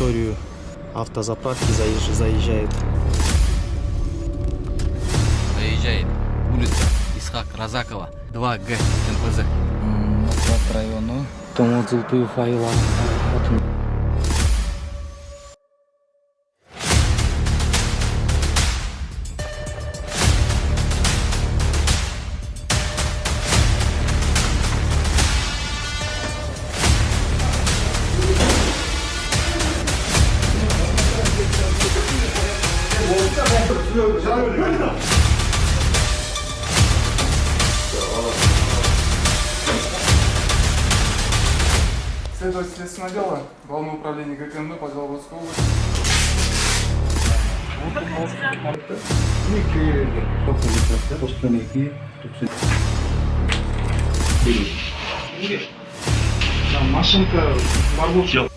территорию автозаправки заезжает. Заезжает улица Исхак Разакова, 2Г, НПЗ. Ноқат району Томодзулпиев айланы. Следователь следственного дела, Главное управление ГКМБ по Белгородской области. Машинка бар болып